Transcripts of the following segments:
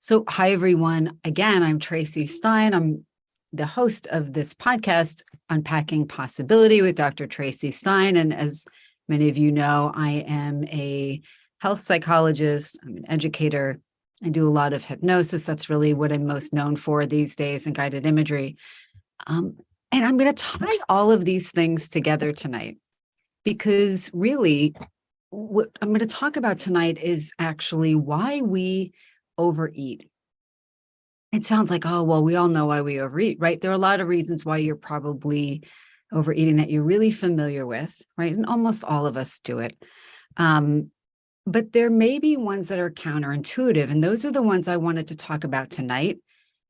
So, hi, everyone. Again, I'm Traci Stein. I'm the host of this podcast, Unpacking Possibility with Dr. Traci Stein. And as many of you know, I am a health psychologist, I'm an educator. I do a lot of hypnosis. That's really what I'm most known for these days, and guided imagery. And I'm going to tie all of these things together tonight because really, what I'm going to talk about tonight is actually why we overeat. It sounds like, oh, well, we all know why we overeat, right? There are a lot of reasons why you're probably overeating that you're really familiar with, right? And almost all of us do it. But there may be ones that are counterintuitive, and those are the ones I wanted to talk about tonight.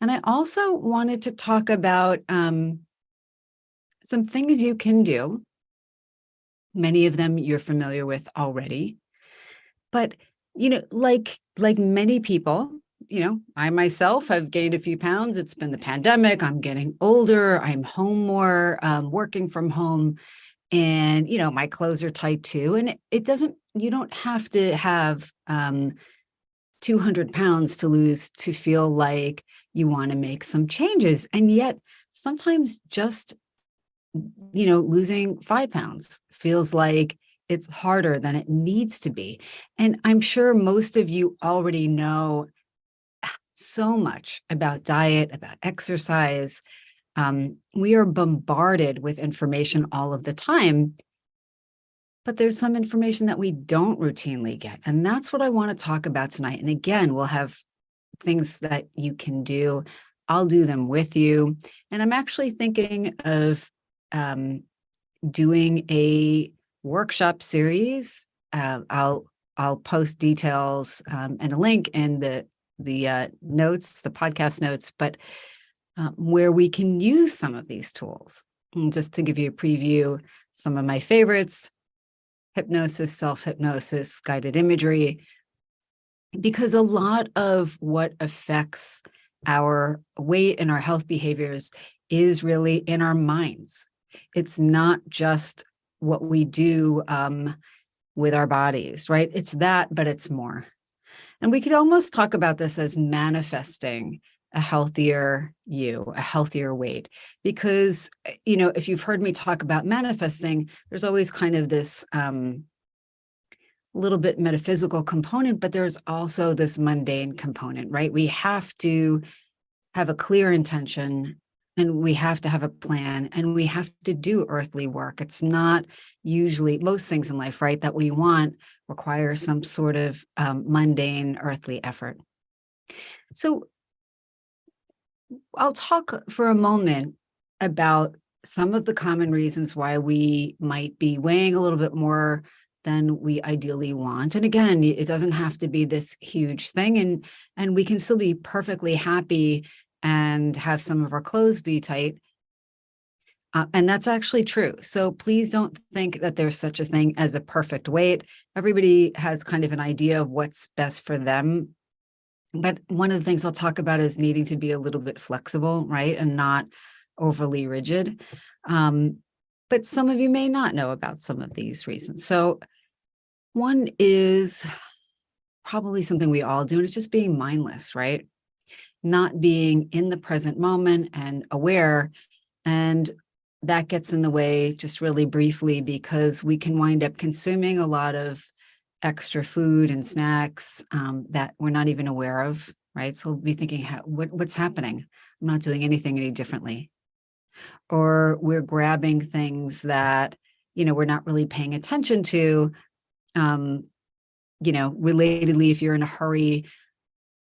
And I also wanted to talk about some things you can do. Many of them you're familiar with already. But, like many people, I myself have gained a few pounds. It's been the pandemic. I'm getting older. I'm home more, working from home. And, my clothes are tight too. And you don't have to have 200 pounds to lose to feel like you want to make some changes. And yet sometimes just, losing 5 pounds feels like it's harder than it needs to be. And I'm sure most of you already know so much about diet, about exercise. We are bombarded with information all of the time, but there's some information that we don't routinely get. And that's what I want to talk about tonight. And again, we'll have things that you can do. I'll do them with you. And I'm actually thinking of doing a workshop series. I'll post details and a link in the notes, the podcast notes, but where we can use some of these tools. And just to give you a preview, some of my favorites: hypnosis, self-hypnosis, guided imagery, because a lot of what affects our weight and our health behaviors is really in our minds. It's not just what we do with our bodies, right? It's that, but it's more. And we could almost talk about this as manifesting a healthier you, a healthier weight. Because, if you've heard me talk about manifesting, there's always kind of this little bit metaphysical component, but there's also this mundane component, right? We have to have a clear intention, and we have to have a plan, and we have to do earthly work. It's not usually, most things in life, right, that we want require some sort of mundane earthly effort. So I'll talk for a moment about some of the common reasons why we might be weighing a little bit more than we ideally want. And again, it doesn't have to be this huge thing, and we can still be perfectly happy and have some of our clothes be tight. And that's actually true. So please don't think that there's such a thing as a perfect weight. Everybody has kind of an idea of what's best for them. But one of the things I'll talk about is needing to be a little bit flexible, right? And not overly rigid. But some of you may not know about some of these reasons. So one is probably something we all do, and it's just being mindless, right? Not being in the present moment and aware. And that gets in the way, just really briefly, because we can wind up consuming a lot of extra food and snacks that we're not even aware of, right? So we'll be thinking, what's happening? I'm not doing anything any differently. Or we're grabbing things that, we're not really paying attention to. Relatedly, if you're in a hurry,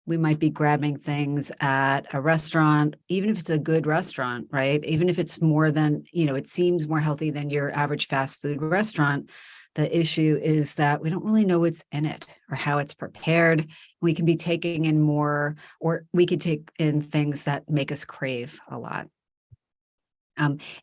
we might be grabbing things at a restaurant, even if it's a good restaurant, right? Even if it's more than, it seems more healthy than your average fast food restaurant. The issue is that we don't really know what's in it or how it's prepared. We can be taking in more, or we could take in things that make us crave a lot.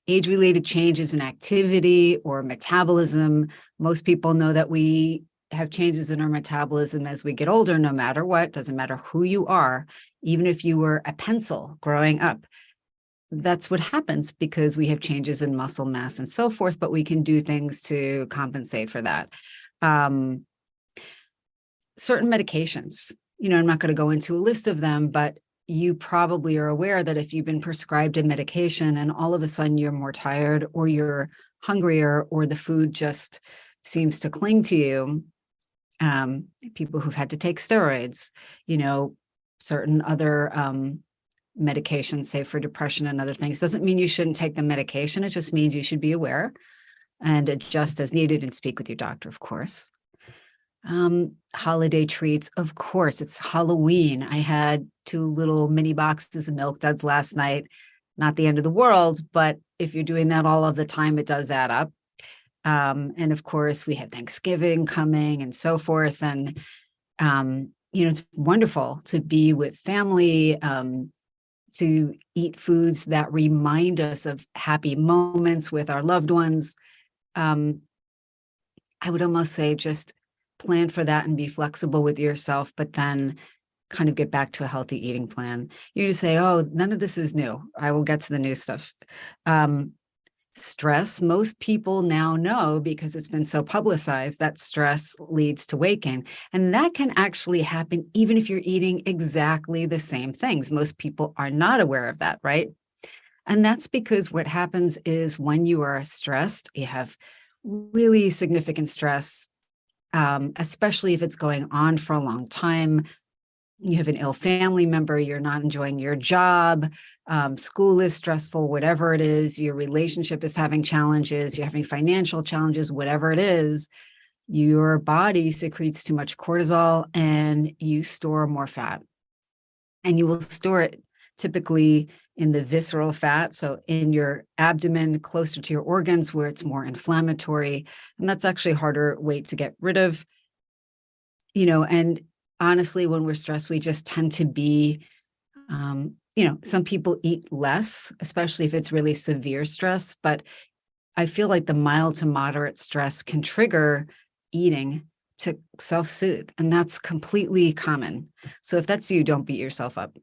Age-related changes in activity or metabolism. Most people know that we have changes in our metabolism as we get older, no matter what. Doesn't matter who you are. Even if you were a pencil growing up, that's what happens because we have changes in muscle mass and so forth, but we can do things to compensate for that. Certain medications, I'm not going to go into a list of them, but you probably are aware that if you've been prescribed a medication and all of a sudden you're more tired or you're hungrier or the food just seems to cling to you, people who've had to take steroids, certain other medications, say for depression and other things, doesn't mean you shouldn't take the medication. It just means you should be aware and adjust as needed and speak with your doctor, of course. Holiday treats, of course, it's Halloween. I had 2 little mini boxes of Milk Duds last night. Not the end of the world, but if you're doing that all of the time, it does add up. And of course, we have Thanksgiving coming and so forth. And, it's wonderful to be with family, to eat foods that remind us of happy moments with our loved ones. I would almost say just plan for that and be flexible with yourself, but then kind of get back to a healthy eating plan. You just say, oh, none of this is new. I will get to the new stuff. Stress, most people now know because it's been so publicized that stress leads to weight gain. And that can actually happen even if you're eating exactly the same things. Most people are not aware of that, right? And that's because what happens is when you are stressed, you have really significant stress, especially if it's going on for a long time. You have an ill family member, you're not enjoying your job, school is stressful, whatever it is, your relationship is having challenges, you're having financial challenges, whatever it is, your body secretes too much cortisol and you store more fat. And you will store it typically in the visceral fat, so in your abdomen, closer to your organs where it's more inflammatory. And that's actually a harder weight to get rid of. And honestly, when we're stressed, we just tend to be, some people eat less, especially if it's really severe stress. But I feel like the mild to moderate stress can trigger eating to self-soothe. And that's completely common. So if that's you, don't beat yourself up.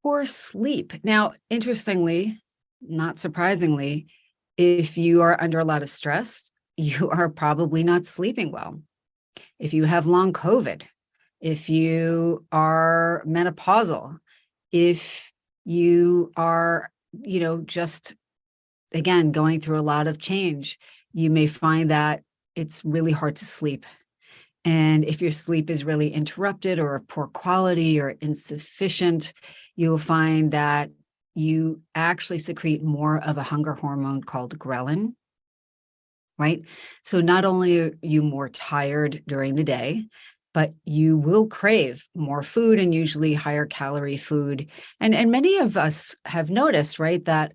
Poor sleep. Now, interestingly, not surprisingly, if you are under a lot of stress, you are probably not sleeping well. If you have long COVID, if you are menopausal, if you are, just, again, going through a lot of change, you may find that it's really hard to sleep. And if your sleep is really interrupted or of poor quality or insufficient, you will find that you actually secrete more of a hunger hormone called ghrelin. Right? So not only are you more tired during the day, but you will crave more food and usually higher calorie food. And many of us have noticed, right, that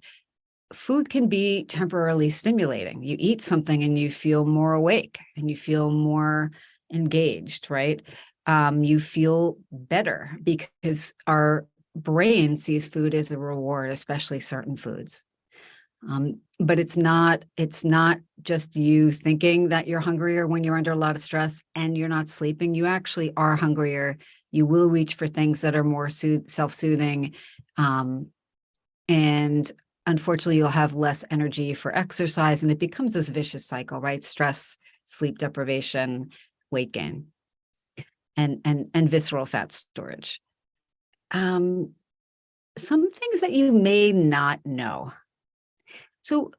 food can be temporarily stimulating. You eat something and you feel more awake and you feel more engaged, right? You feel better because our brain sees food as a reward, especially certain foods. But it's not just you thinking that you're hungrier when you're under a lot of stress and you're not sleeping. You actually are hungrier. You will reach for things that are more self-soothing. And unfortunately, you'll have less energy for exercise and it becomes this vicious cycle, right? Stress, sleep deprivation, weight gain, and visceral fat storage. Some things that you may not know. So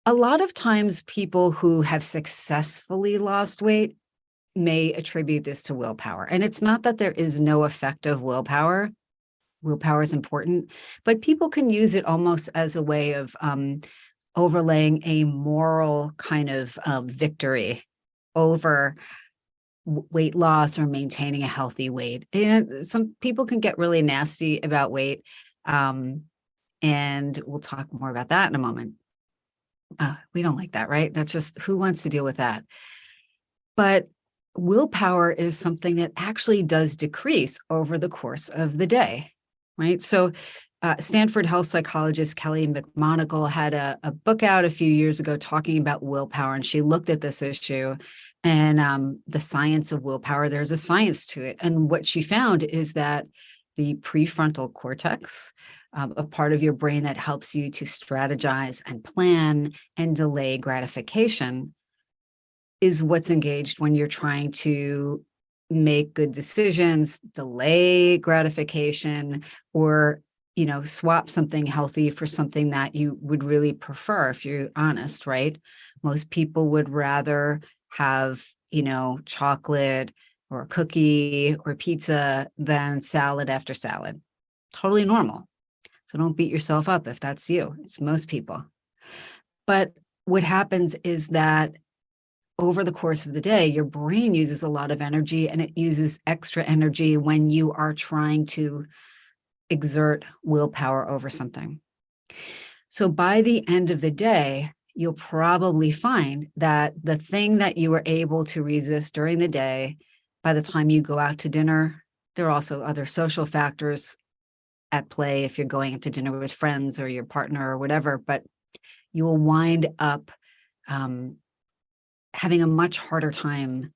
a lot of times people who have successfully lost weight may attribute this to willpower. And it's not that there is no effect of willpower. Willpower is important, but people can use it almost as a way of overlaying a moral kind of victory over weight loss or maintaining a healthy weight. Some people can get really nasty about weight. And we'll talk more about that in a moment. We don't like that, right? That's just, who wants to deal with that? But willpower is something that actually does decrease over the course of the day, right? So Stanford health psychologist Kelly McMonigal had a book out a few years ago talking about willpower, and she looked at this issue and the science of willpower. There's a science to it. And what she found is that the prefrontal cortex, a part of your brain that helps you to strategize and plan and delay gratification, is what's engaged when you're trying to make good decisions, delay gratification, or, swap something healthy for something that you would really prefer, if you're honest, right? Most people would rather have, chocolate or a cookie or pizza than salad after salad. Totally normal. So don't beat yourself up if that's you. It's most people. But what happens is that over the course of the day, your brain uses a lot of energy, and it uses extra energy when you are trying to exert willpower over something. So by the end of the day, you'll probably find that the thing that you were able to resist during the day, by the time you go out to dinner, there are also other social factors at play if you're going out to dinner with friends or your partner or whatever, but you will wind up having a much harder time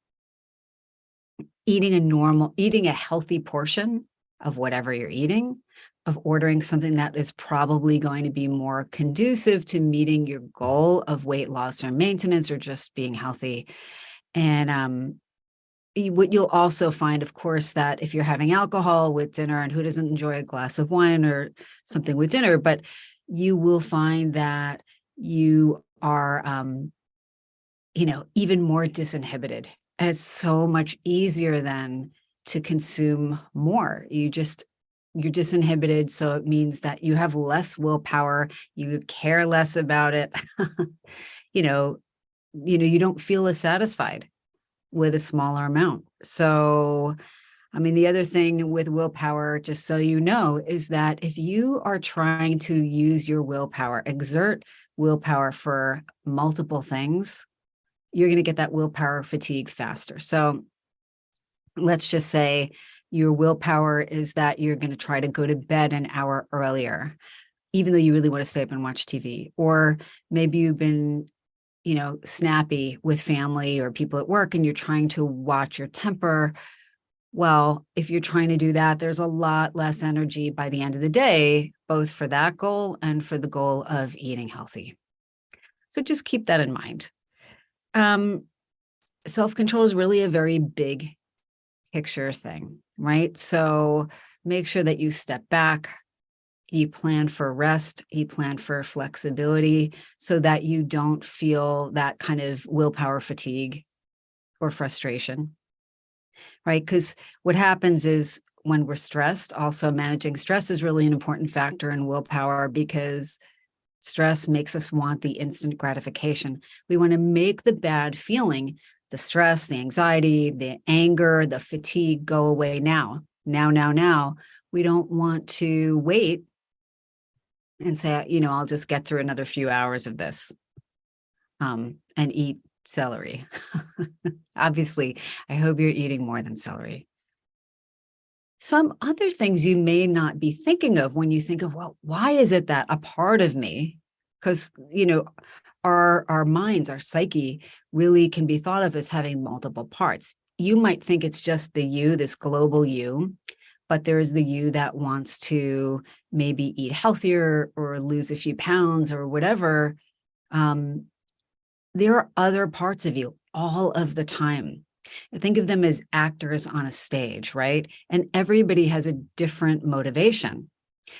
eating a healthy portion of whatever you're eating, of ordering something that is probably going to be more conducive to meeting your goal of weight loss or maintenance or just being healthy. And what you'll also find, of course, that if you're having alcohol with dinner, and who doesn't enjoy a glass of wine or something with dinner, but you will find that you are, even more disinhibited. And it's so much easier then to consume more. You're disinhibited. So it means that you have less willpower. You care less about it. You don't feel as satisfied with a smaller amount. So, the other thing with willpower, just so you know, is that if you are trying to use your willpower, exert willpower for multiple things, you're going to get that willpower fatigue faster. So let's just say your willpower is that you're going to try to go to bed an hour earlier, even though you really want to stay up and watch TV. Or maybe you've been, snappy with family or people at work, and you're trying to watch your temper. Well, if you're trying to do that, there's a lot less energy by the end of the day, both for that goal and for the goal of eating healthy. So just keep that in mind. Self-control is really a very big picture thing, right? So make sure that you step back, you plan for rest, you plan for flexibility so that you don't feel that kind of willpower fatigue or frustration, right? Because what happens is when we're stressed, also managing stress is really an important factor in willpower, because stress makes us want the instant gratification. We want to make the bad feeling, the stress, the anxiety, the anger, the fatigue go away now. Now. We don't want to wait and say, I'll just get through another few hours of this and eat celery. Obviously, I hope you're eating more than celery. Some other things you may not be thinking of when you think of, well, why is it that a part of me, because, our minds, our psyche really can be thought of as having multiple parts. You might think it's just the you, this global you, but there's the you that wants to maybe eat healthier or lose a few pounds or whatever. There are other parts of you all of the time. I think of them as actors on a stage, right? And everybody has a different motivation.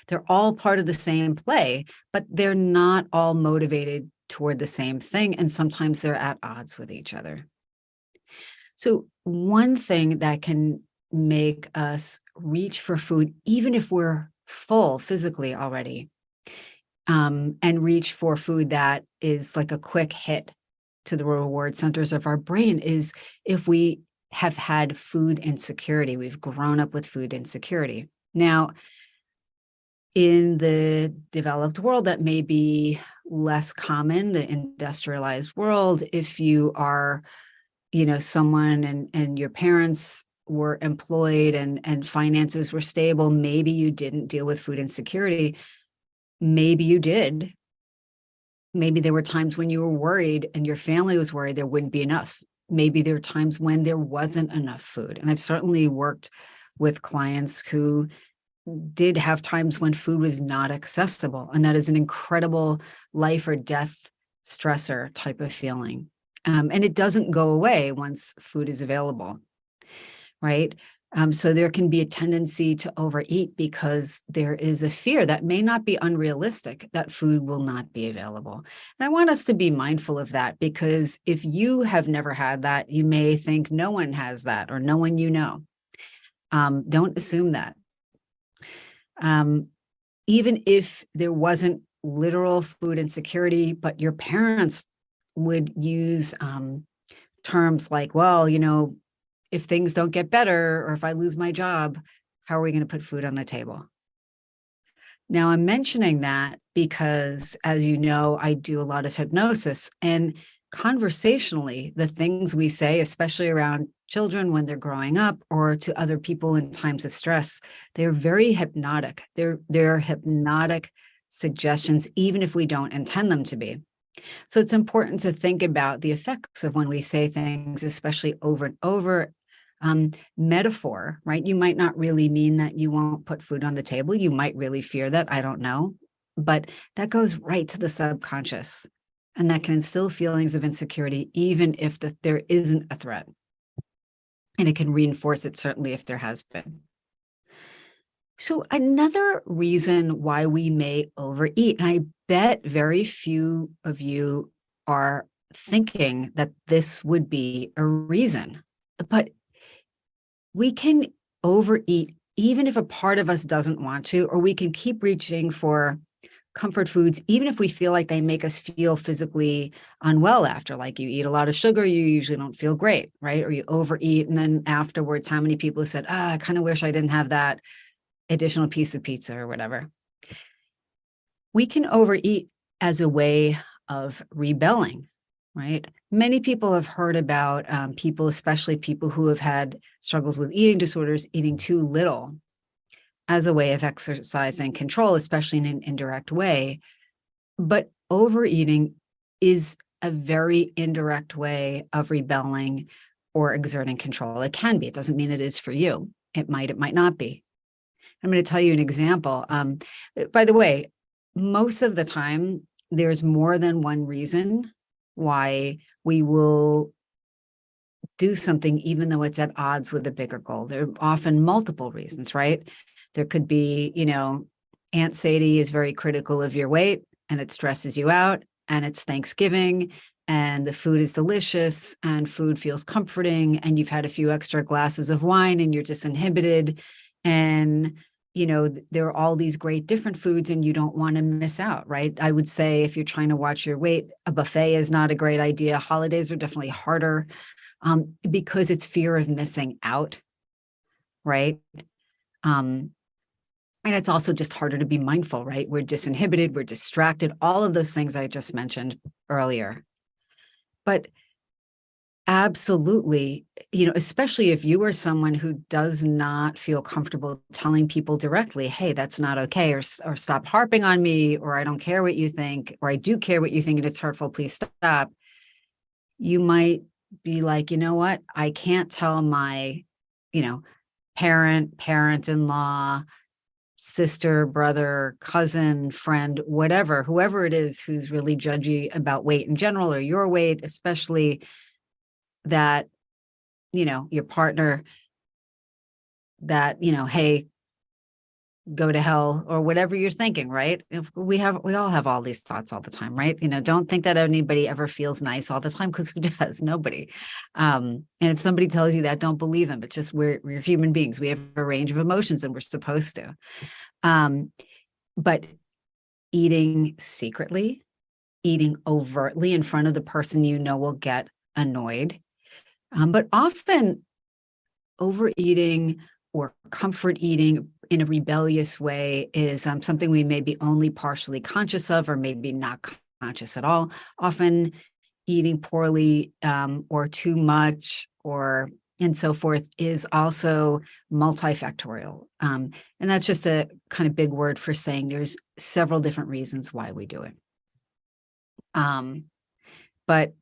They're all part of the same play, but they're not all motivated toward the same thing. And sometimes they're at odds with each other. So one thing that can make us reach for food, even if we're full physically already, and reach for food that is like a quick hit to the reward centers of our brain, is if we have had food insecurity. We've grown up with food insecurity. Now, in the developed world, that may be less common, the industrialized world. If you are, someone and your parents were employed and finances were stable, maybe you didn't deal with food insecurity. Maybe you did. Maybe there were times when you were worried and your family was worried there wouldn't be enough. Maybe there were times when there wasn't enough food. And I've certainly worked with clients who did have times when food was not accessible. And that is an incredible life or death stressor type of feeling. And it doesn't go away once food is available. right? So there can be a tendency to overeat because there is a fear that may not be unrealistic that food will not be available. And I want us to be mindful of that, because if you have never had that, you may think no one has that or no one you know. Don't assume that. Even if there wasn't literal food insecurity, but your parents would use terms like, well, if things don't get better or if I lose my job, how are we going to put food on the table? Now, I'm mentioning that because, as you know, I do a lot of hypnosis, and conversationally, the things we say, especially around children when they're growing up or to other people in times of stress, they're very hypnotic. They're hypnotic suggestions, even if we don't intend them to be. So it's important to think about the effects of when we say things, especially over and over. Metaphor, right? You might not really mean that you won't put food on the table. You might really fear that. I don't know. But that goes right to the subconscious. And that can instill feelings of insecurity, even if there isn't a threat. And it can reinforce it, certainly, if there has been. So another reason why we may overeat, and I bet very few of you are thinking that this would be a reason, but we can overeat even if a part of us doesn't want to, or we can keep reaching for comfort foods, even if we feel like they make us feel physically unwell after. Like you eat a lot of sugar, you usually don't feel great, right? Or you overeat, and then afterwards, how many people have said, I kind of wish I didn't have that additional piece of pizza or whatever. We can overeat as a way of rebelling, right? Many people have heard about people, especially people who have had struggles with eating disorders, eating too little as a way of exercising control, especially in an indirect way. But overeating is a very indirect way of rebelling or exerting control. It can be. It doesn't mean it is for you. It might not be. I'm going to tell you an example. By the way, most of the time, there's more than one reason why we will do something, even though it's at odds with a bigger goal. There are often multiple reasons, right? There could be, Aunt Sadie is very critical of your weight and it stresses you out, and it's Thanksgiving and the food is delicious and food feels comforting, and you've had a few extra glasses of wine and you're disinhibited, and there are all these great different foods and you don't want to miss out, right? I would say if you're trying to watch your weight, a buffet is not a great idea. Holidays are definitely harder because it's fear of missing out, right? And it's also just harder to be mindful, right? We're disinhibited, we're distracted, all of those things I just mentioned earlier. But absolutely, especially if you are someone who does not feel comfortable telling people directly, hey, that's not okay, or stop harping on me, or I don't care what you think, or I do care what you think and it's hurtful, please stop. You might be like, you know what? I can't tell my, parent-in-law, sister, brother, cousin, friend, whatever, whoever it is who's really judgy about weight in general, or your weight, especially, that, your partner, that, hey, go to hell, or whatever you're thinking, right? We all have all these thoughts all the time, right? Don't think that anybody ever feels nice all the time, because who does? Nobody. And if somebody tells you that, don't believe them. It's just we're human beings. We have a range of emotions and we're supposed to. But eating secretly, eating overtly in front of the person will get annoyed. But often overeating or comfort eating in a rebellious way is something we may be only partially conscious of, or maybe not conscious at all. Often eating poorly or too much and so forth is also multifactorial. And that's just a kind of big word for saying there's several different reasons why we do it. But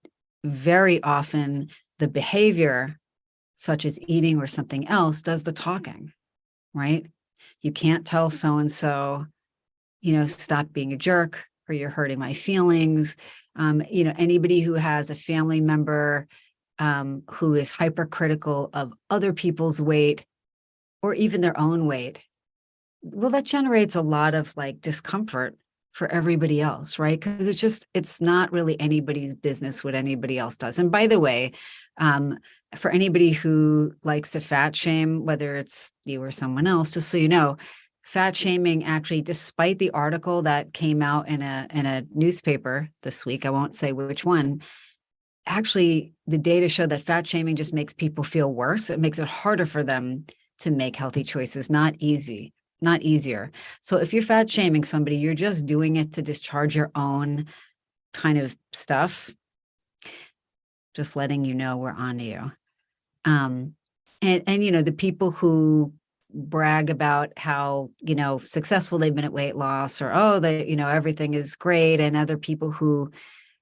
very often the behavior, such as eating or something else, does the talking, right? You can't tell so-and-so, stop being a jerk, or you're hurting my feelings. Anybody who has a family member who is hypercritical of other people's weight or even their own weight, well, that generates a lot of like discomfort for everybody else, right? Because it's not really anybody's business what anybody else does. And by the way, for anybody who likes to fat shame, whether it's you or someone else, just so you know, fat shaming actually, despite the article that came out in a newspaper this week, I won't say which one, actually the data show that fat shaming just makes people feel worse. It makes it harder for them to make healthy choices, not easier. So if you're fat shaming somebody, you're just doing it to discharge your own kind of stuff. Just letting you know we're on to you. And the people who brag about how, successful they've been at weight loss, or, everything is great. And other people who,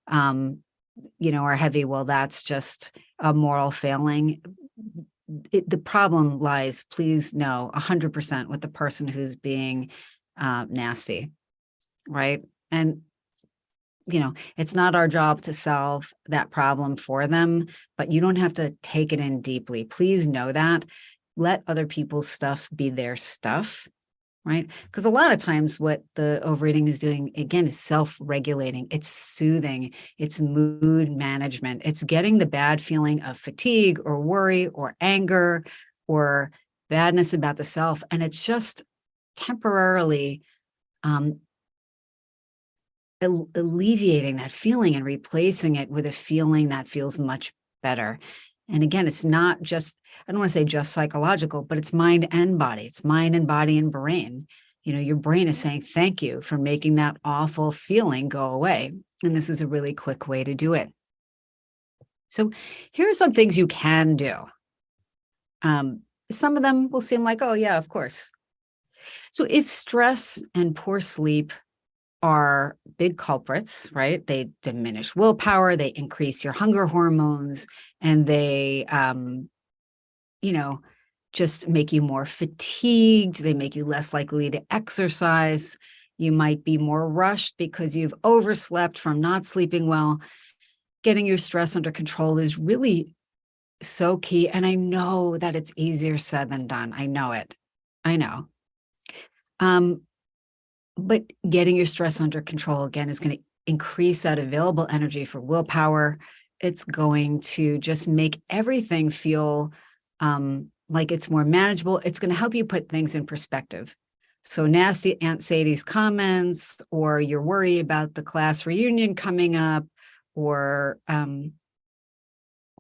are heavy. Well, that's just a moral failing. The problem lies, please know, 100% with the person who's being nasty, right? And, it's not our job to solve that problem for them, but you don't have to take it in deeply. Please know that. Let other people's stuff be their stuff, right? Because a lot of times what the overeating is doing, again, is self-regulating. It's soothing. It's mood management. It's getting the bad feeling of fatigue or worry or anger or badness about the self. And it's just temporarily alleviating that feeling and replacing it with a feeling that feels much better. And again, it's not just, I don't want to say just psychological, but it's mind and body. It's mind and body and brain. Your brain is saying, thank you for making that awful feeling go away. And this is a really quick way to do it. So here are some things you can do. Some of them will seem like, oh yeah, of course. So if stress and poor sleep are big culprits, right? They diminish willpower, they increase your hunger hormones, and they, just make you more fatigued. They make you less likely to exercise. You might be more rushed because you've overslept from not sleeping well. Getting your stress under control is really so key. And I know that it's easier said than done. I know it. I know. But getting your stress under control, again, is going to increase that available energy for willpower. It's going to just make everything feel like it's more manageable. It's going to help you put things in perspective. So nasty Aunt Sadie's comments, or your worry about the class reunion coming up, or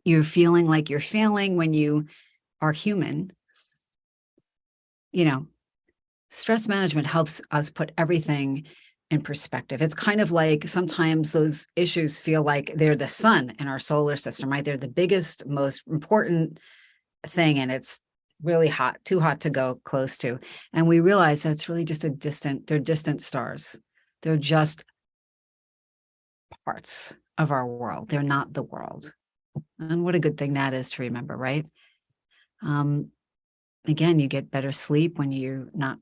you're feeling like you're failing when you are human, stress management helps us put everything in perspective. It's kind of like sometimes those issues feel like they're the sun in our solar system, right? They're the biggest, most important thing, and it's really hot, too hot to go close to. And we realize that's really just they're distant stars. They're just parts of our world. They're not the world. And what a good thing that is to remember, right? Again, you get better sleep when you're not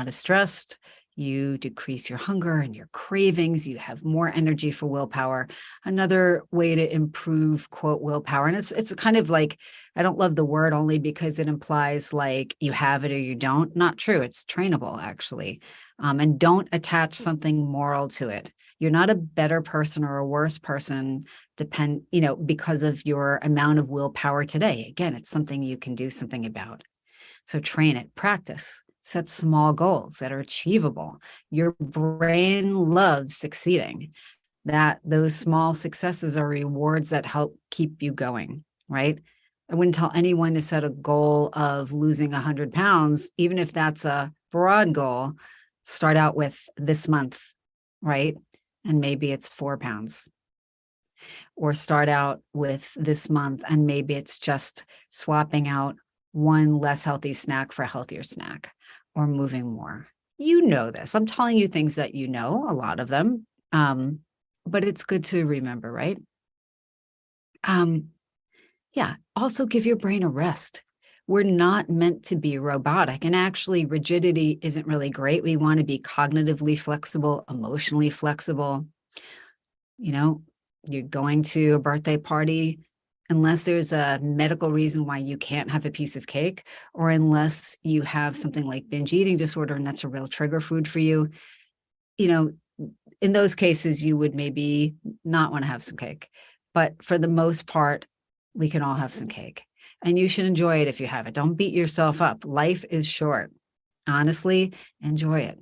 as stressed. You decrease your hunger and your cravings. You have more energy for willpower. Another way to improve, quote, willpower. And it's kind of like, I don't love the word only because it implies like you have it or you don't. Not true. It's trainable, actually. And don't attach something moral to it. You're not a better person or a worse person because of your amount of willpower today. Again, it's something you can do something about. So train it, practice, set small goals that are achievable. Your brain loves succeeding. Those small successes are rewards that help keep you going, right? I wouldn't tell anyone to set a goal of losing 100 pounds, even if that's a broad goal. Start out with this month, right? And maybe it's 4 pounds. Or start out with this month and maybe it's just swapping out one less healthy snack for a healthier snack, or moving more. You know this. I'm telling you things that you know, a lot of them, but it's good to remember, right? Yeah. Also give your brain a rest. We're not meant to be robotic, and actually rigidity isn't really great. We want to be cognitively flexible, emotionally flexible. You're going to a birthday party unless there's a medical reason why you can't have a piece of cake, or unless you have something like binge eating disorder and that's a real trigger food for you, in those cases, you would maybe not want to have some cake. But for the most part, we can all have some cake, and you should enjoy it if you have it. Don't beat yourself up. Life is short. Honestly, enjoy it.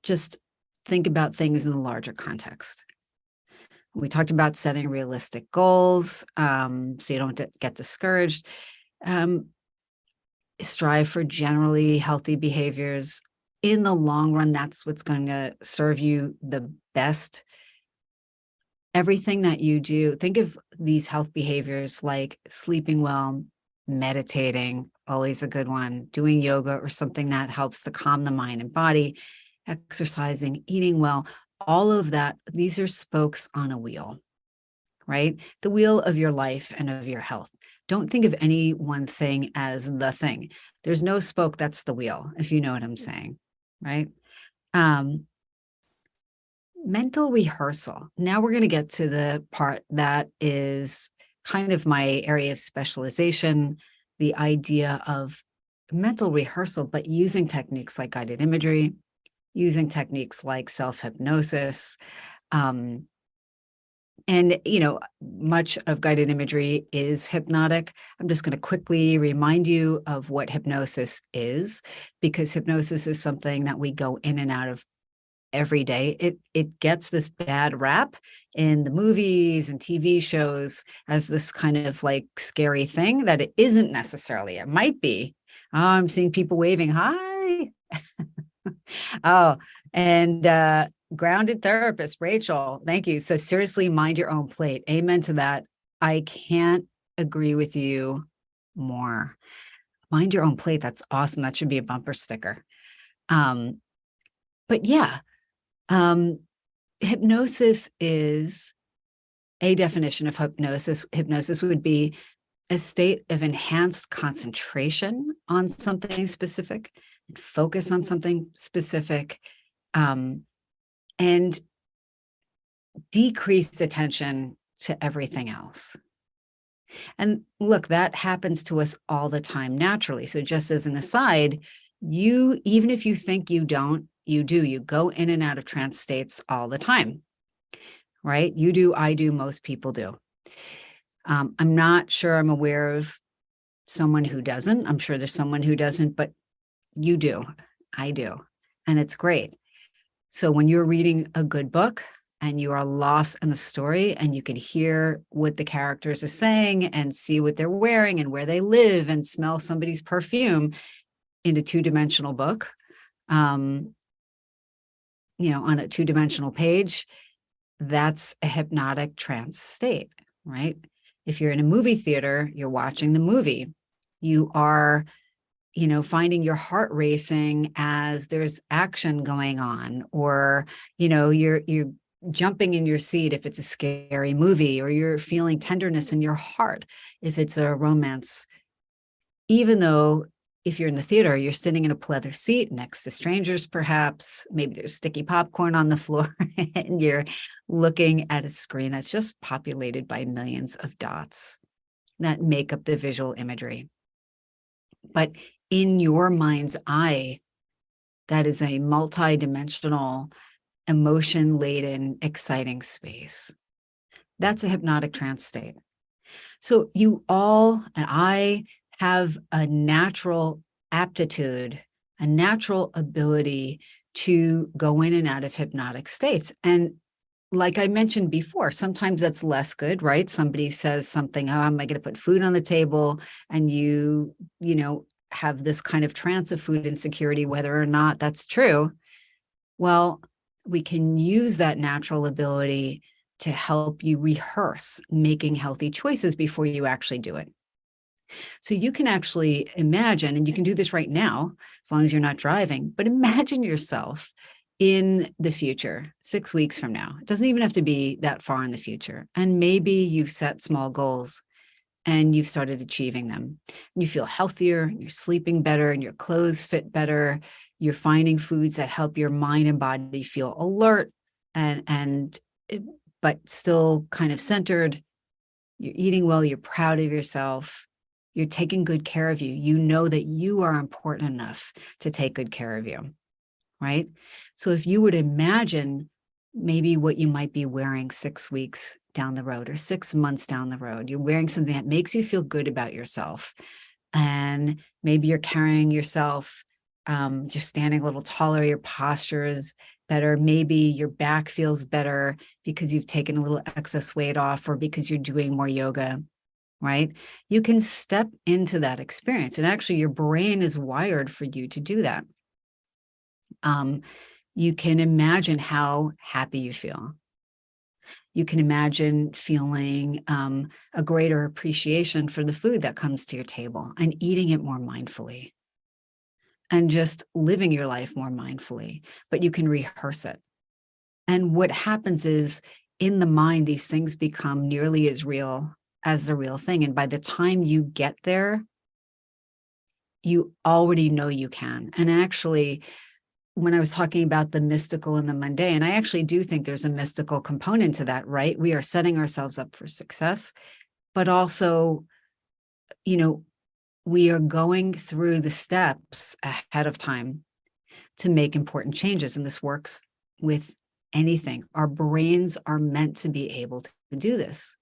Just think about things in the larger context. We talked about setting realistic goals, so you don't get discouraged. Strive for generally healthy behaviors. In the long run, that's what's going to serve you the best. Everything that you do, think of these health behaviors like sleeping well, meditating, always a good one, doing yoga or something that helps to calm the mind and body, exercising, eating well, all of that. These are spokes on a wheel, right? The wheel of your life and of your health. Don't think of any one thing as the thing. There's no spoke, that's the wheel, if you know what I'm saying, right? Mental rehearsal. Now we're going to get to the part that is kind of my area of specialization, the idea of mental rehearsal, but using techniques like guided imagery, using techniques like self-hypnosis. And, much of guided imagery is hypnotic. I'm just going to quickly remind you of what hypnosis is, because hypnosis is something that we go in and out of every day. It gets this bad rap in the movies and TV shows as this kind of like scary thing that it isn't necessarily. It might be. Oh, I'm seeing people waving. Hi. Oh, and grounded therapist, Rachel. Thank you. So seriously, mind your own plate. Amen to that. I can't agree with you more. Mind your own plate. That's awesome. That should be a bumper sticker. But yeah, hypnosis is a definition of hypnosis. Hypnosis would be a state of enhanced concentration on something specific, and focus on something specific, and decreased attention to everything else. And look, that happens to us all the time naturally. So just as an aside, even if you think you don't, you do. You go in and out of trance states all the time, right? You do, I do, most people do. I'm not sure I'm aware of someone who doesn't. I'm sure there's someone who doesn't, but you do, I do, and it's great. So when you're reading a good book and you are lost in the story and you can hear what the characters are saying and see what they're wearing and where they live and smell somebody's perfume in a two-dimensional book, on a two-dimensional page, that's a hypnotic trance state, right? If you're in a movie theater, you're watching the movie. You are, finding your heart racing as there's action going on, or, you're jumping in your seat if it's a scary movie, or you're feeling tenderness in your heart if it's a romance. Even though if you're in the theater, you're sitting in a pleather seat next to strangers, perhaps, maybe there's sticky popcorn on the floor and you're looking at a screen that's just populated by millions of dots that make up the visual imagery. But in your mind's eye, that is a multi-dimensional, emotion-laden, exciting space. That's a hypnotic trance state. So you all and I have a natural aptitude, a natural ability to go in and out of hypnotic states. And like I mentioned before, sometimes that's less good, right? Somebody says something, how am I going to put food on the table? And you have this kind of trance of food insecurity, whether or not that's true. Well, we can use that natural ability to help you rehearse making healthy choices before you actually do it. So you can actually imagine, and you can do this right now, as long as you're not driving, but imagine yourself in the future, 6 weeks from now. It doesn't even have to be that far in the future. And maybe you've set small goals and you've started achieving them. You feel healthier, and you're sleeping better, and your clothes fit better. You're finding foods that help your mind and body feel alert but still kind of centered. You're eating well, you're proud of yourself, you're taking good care of you. You know that you are important enough to take good care of you, right? So if you would imagine maybe what you might be wearing 6 weeks down the road or 6 months down the road, you're wearing something that makes you feel good about yourself. And maybe you're carrying yourself, just standing a little taller, your posture is better. Maybe your back feels better because you've taken a little excess weight off or because you're doing more yoga, right? You can step into that experience. And actually, your brain is wired for you to do that. You can imagine how happy you feel. You can imagine feeling a greater appreciation for the food that comes to your table and eating it more mindfully and just living your life more mindfully, but you can rehearse it. And what happens is in the mind, these things become nearly as real as the real thing. And by the time you get there, you already know you can. And actually, when I was talking about the mystical and the mundane, I actually do think there's a mystical component to that, right? We are setting ourselves up for success, but also, we are going through the steps ahead of time to make important changes. And this works with anything. Our brains are meant to be able to do this.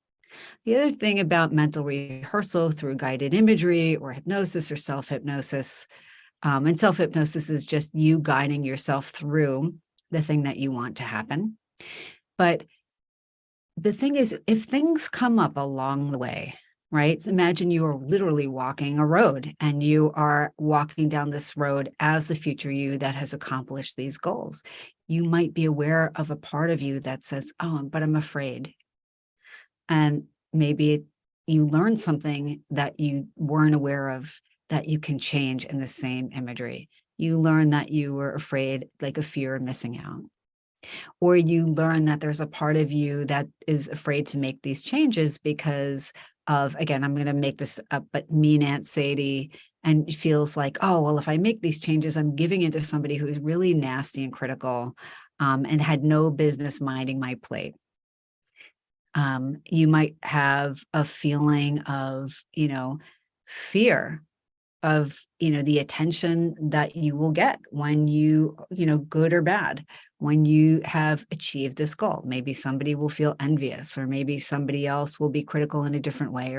The other thing about mental rehearsal through guided imagery or hypnosis or self-hypnosis, and self-hypnosis is just you guiding yourself through the thing that you want to happen. But the thing is, if things come up along the way, right? So imagine you are literally walking a road and you are walking down this road as the future you that has accomplished these goals. You might be aware of a part of you that says, oh, but I'm afraid. And maybe you learn something that you weren't aware of that you can change in the same imagery. You learn that you were afraid, like a fear of missing out. Or you learn that there's a part of you that is afraid to make these changes because of, again, I'm going to make this up, but mean Aunt Sadie, and feels like, oh, well, if I make these changes, I'm giving it to somebody who's really nasty and critical, and had no business minding my plate. You might have a feeling of, fear of, the attention that you will get when you, good or bad, when you have achieved this goal. Maybe somebody will feel envious, or maybe somebody else will be critical in a different way,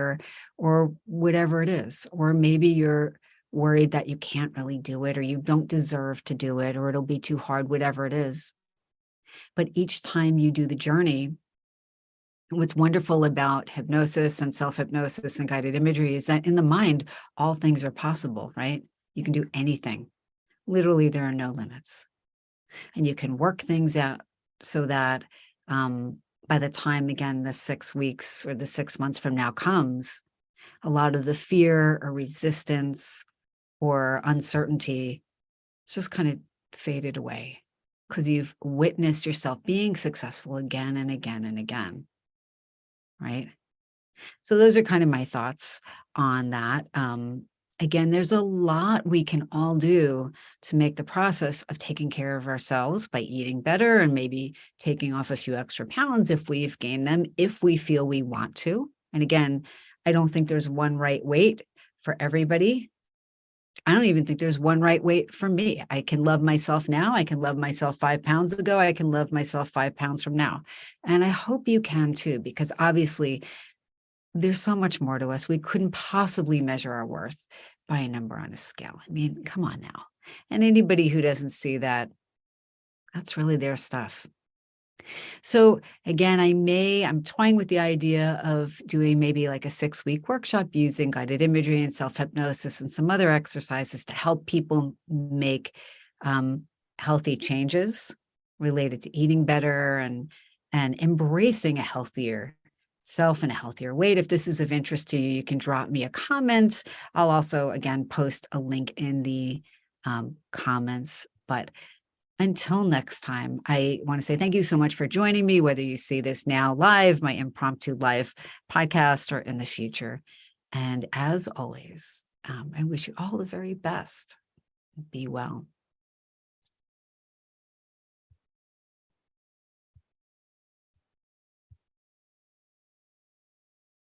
or whatever it is. Or maybe you're worried that you can't really do it, or you don't deserve to do it, or it'll be too hard, whatever it is. But each time you do the journey, what's wonderful about hypnosis and self-hypnosis and guided imagery is that in the mind, all things are possible, right? You can do anything. Literally, there are no limits. And you can work things out so that by the time, again, the 6 weeks or the 6 months from now comes, a lot of the fear or resistance or uncertainty is just kind of faded away because you've witnessed yourself being successful again and again and again. Right? So those are kind of my thoughts on that. Again, there's a lot we can all do to make the process of taking care of ourselves by eating better and maybe taking off a few extra pounds if we've gained them, if we feel we want to. And again, I don't think there's one right weight for everybody. I don't even think there's one right weight for me. I can love myself now. I can love myself 5 pounds ago. I can love myself 5 pounds from now. And I hope you can too, because obviously there's so much more to us. We couldn't possibly measure our worth by a number on a scale. I mean, come on now. And anybody who doesn't see that, that's really their stuff. So again, I'm toying with the idea of doing maybe like a 6-week workshop using guided imagery and self-hypnosis and some other exercises to help people make healthy changes related to eating better and embracing a healthier self and a healthier weight. If this is of interest to you, you can drop me a comment. I'll also, again, post a link in the comments. But until next time, I want to say thank you so much for joining me, whether you see this now live, my impromptu live podcast, or in the future. And as always, I wish you all the very best. Be well.